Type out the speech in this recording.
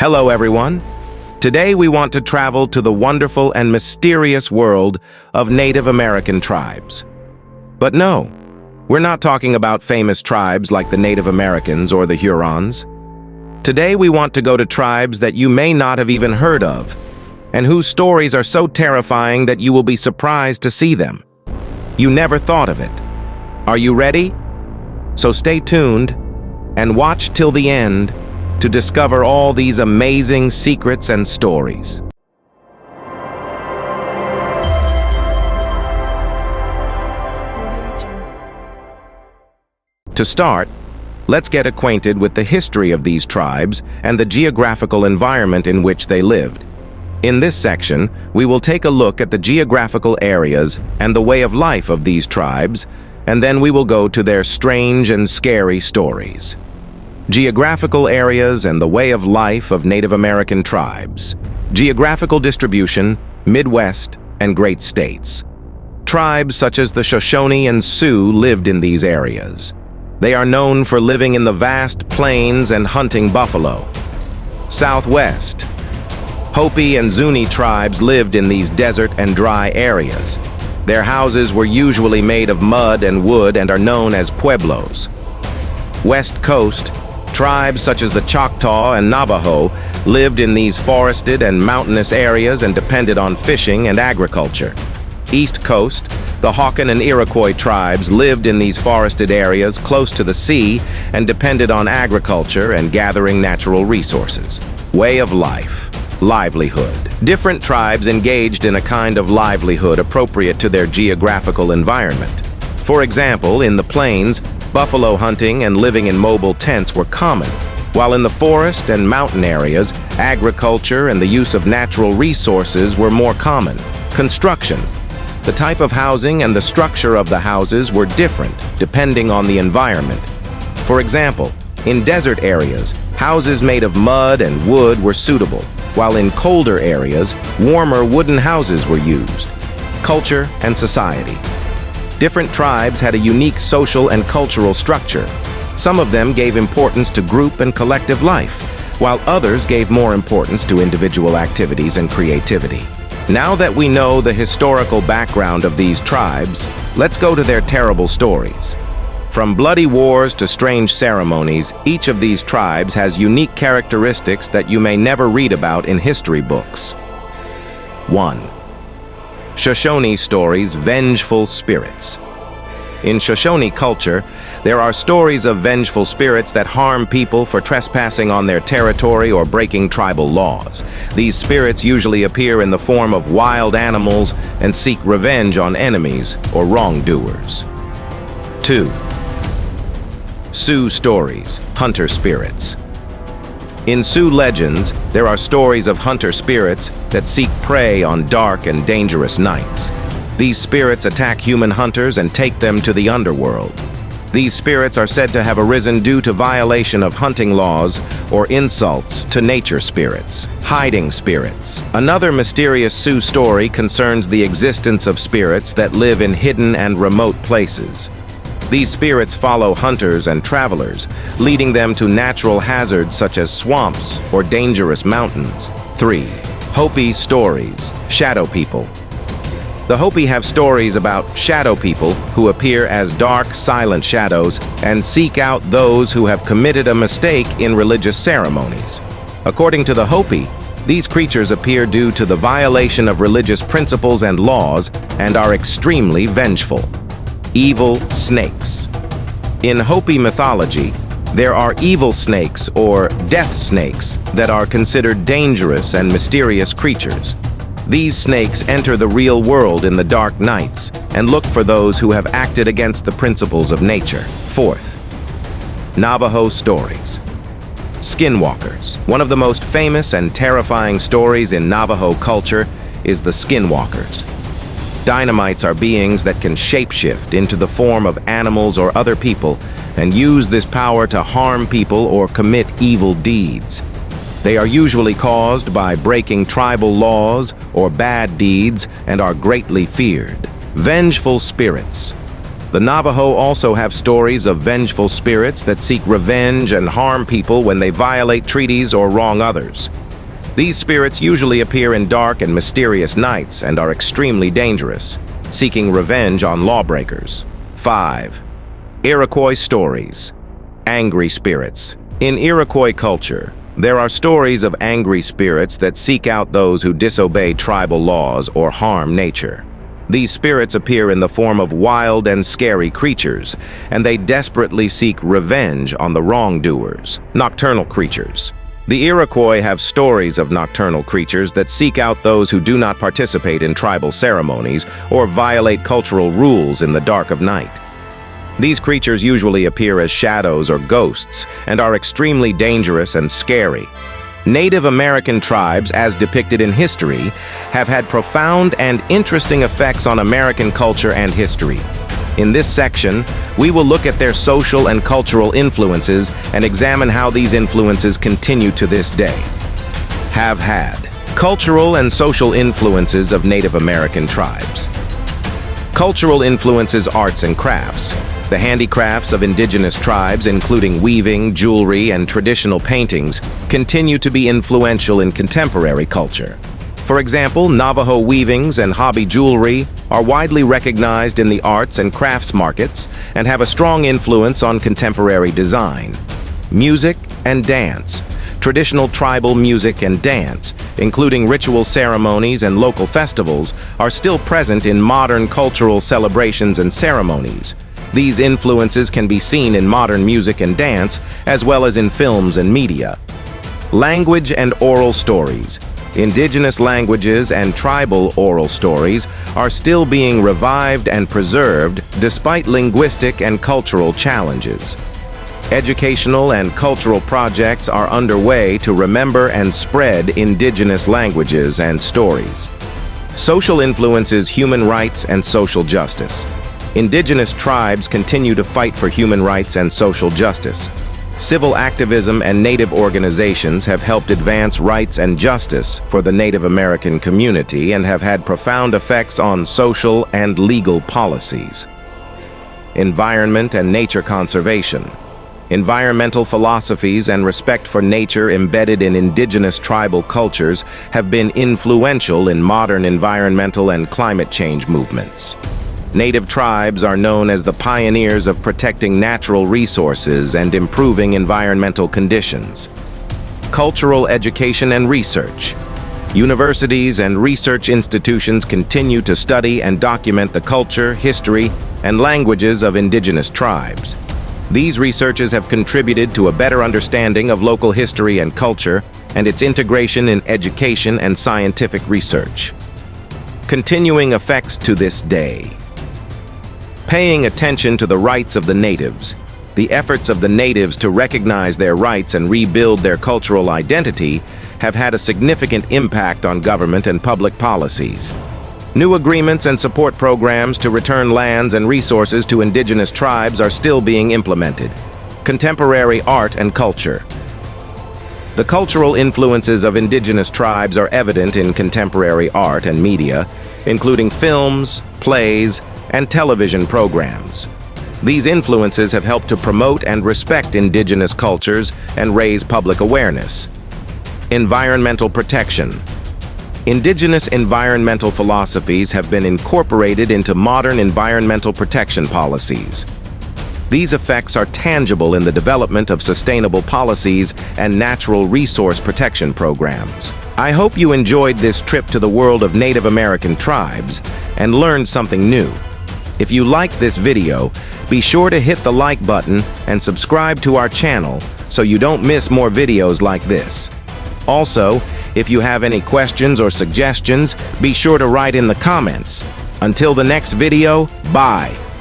Hello, everyone. Today we want to travel to the wonderful and mysterious world of Native American tribes. But no, we're not talking about famous tribes like the Native Americans or the Hurons. Today we want to go to tribes that you may not have even heard of, and whose stories are so terrifying that you will be surprised to see them. You never thought of it. Are you ready? So stay tuned and watch till the end to discover all these amazing secrets and stories. To start, let's get acquainted with the history of these tribes and the geographical environment in which they lived. In this section, we will take a look at the geographical areas and the way of life of these tribes, and then we will go to their strange and scary stories. Geographical areas and the way of life of Native American tribes. Geographical distribution, Midwest, and Great States. Tribes such as the Shoshone and Sioux lived in these areas. They are known for living in the vast plains and hunting buffalo. Southwest. Hopi and Zuni tribes lived in these desert and dry areas. Their houses were usually made of mud and wood and are known as pueblos. West Coast. Tribes such as the Choctaw and Navajo lived in these forested and mountainous areas and depended on fishing and agriculture. East Coast, the Hokan and Iroquois tribes lived in these forested areas close to the sea and depended on agriculture and gathering natural resources. Way of life. Livelihood. Different tribes engaged in a kind of livelihood appropriate to their geographical environment. For example, in the plains, buffalo hunting and living in mobile tents were common, while in the forest and mountain areas, agriculture and the use of natural resources were more common. Construction. The type of housing and the structure of the houses were different depending on the environment. For example, in desert areas, houses made of mud and wood were suitable, while in colder areas, warmer wooden houses were used. Culture and society. Different tribes had a unique social and cultural structure. Some of them gave importance to group and collective life, while others gave more importance to individual activities and creativity. Now that we know the historical background of these tribes, let's go to their terrible stories. From bloody wars to strange ceremonies, each of these tribes has unique characteristics that you may never read about in history books. 1. Shoshone stories, vengeful spirits. In Shoshone culture, there are stories of vengeful spirits that harm people for trespassing on their territory or breaking tribal laws. These spirits usually appear in the form of wild animals and seek revenge on enemies or wrongdoers. 2. Sioux stories, hunter spirits. In Sioux legends, there are stories of hunter spirits that seek prey on dark and dangerous nights. These spirits attack human hunters and take them to the underworld. These spirits are said to have arisen due to violation of hunting laws or insults to nature spirits. Hiding spirits. Another mysterious Sioux story concerns the existence of spirits that live in hidden and remote places. These spirits follow hunters and travelers, leading them to natural hazards such as swamps or dangerous mountains. 3. Hopi stories, shadow people. The Hopi have stories about shadow people who appear as dark, silent shadows and seek out those who have committed a mistake in religious ceremonies. According to the Hopi, these creatures appear due to the violation of religious principles and laws and are extremely vengeful. Evil snakes. In Hopi mythology, there are evil snakes or death snakes that are considered dangerous and mysterious creatures. These snakes enter the real world in the dark nights and look for those who have acted against the principles of nature. 4th. Navajo stories. Skinwalkers. One of the most famous and terrifying stories in Navajo culture is the Skinwalkers. Dynamites are beings that can shapeshift into the form of animals or other people and use this power to harm people or commit evil deeds. They are usually caused by breaking tribal laws or bad deeds and are greatly feared. Vengeful spirits. The Navajo also have stories of vengeful spirits that seek revenge and harm people when they violate treaties or wrong others. These spirits usually appear in dark and mysterious nights and are extremely dangerous, seeking revenge on lawbreakers. 5. Iroquois stories. Angry spirits. In Iroquois culture, there are stories of angry spirits that seek out those who disobey tribal laws or harm nature. These spirits appear in the form of wild and scary creatures, and they desperately seek revenge on the wrongdoers. Nocturnal creatures. The Iroquois have stories of nocturnal creatures that seek out those who do not participate in tribal ceremonies or violate cultural rules in the dark of night. These creatures usually appear as shadows or ghosts and are extremely dangerous and scary. Native American tribes, as depicted in history, have had profound and interesting effects on American culture and history. In this section, we will look at their social and cultural influences and examine how these influences continue to this day. Have had. Cultural and social influences of Native American tribes. Cultural influences: arts and crafts. The handicrafts of indigenous tribes, including weaving, jewelry, and traditional paintings, continue to be influential in contemporary culture. For example, Navajo weavings and hobby jewelry are widely recognized in the arts and crafts markets and have a strong influence on contemporary design. Music and dance. Traditional tribal music and dance, including ritual ceremonies and local festivals, are still present in modern cultural celebrations and ceremonies. These influences can be seen in modern music and dance, as well as in films and media. Language and oral stories. Indigenous languages and tribal oral stories are still being revived and preserved despite linguistic and cultural challenges. Educational and cultural projects are underway to remember and spread indigenous languages and stories. Social influences: human rights and social justice. Indigenous tribes continue to fight for human rights and social justice. Civil activism and Native organizations have helped advance rights and justice for the Native American community and have had profound effects on social and legal policies. Environment and nature conservation. Environmental philosophies and respect for nature embedded in indigenous tribal cultures have been influential in modern environmental and climate change movements. Native tribes are known as the pioneers of protecting natural resources and improving environmental conditions. Cultural education and research. Universities and research institutions continue to study and document the culture, history, and languages of indigenous tribes. These researches have contributed to a better understanding of local history and culture and its integration in education and scientific research. Continuing effects to this day. Paying attention to the rights of the natives. The efforts of the natives to recognize their rights and rebuild their cultural identity have had a significant impact on government and public policies. New agreements and support programs to return lands and resources to indigenous tribes are still being implemented. Contemporary art and culture. The cultural influences of indigenous tribes are evident in contemporary art and media, including films, plays, and television programs. These influences have helped to promote and respect indigenous cultures and raise public awareness. Environmental protection. Indigenous environmental philosophies have been incorporated into modern environmental protection policies. These effects are tangible in the development of sustainable policies and natural resource protection programs. I hope you enjoyed this trip to the world of Native American tribes and learned something new. If you liked this video, be sure to hit the like button and subscribe to our channel so you don't miss more videos like this. Also, if you have any questions or suggestions, be sure to write in the comments. Until the next video, bye.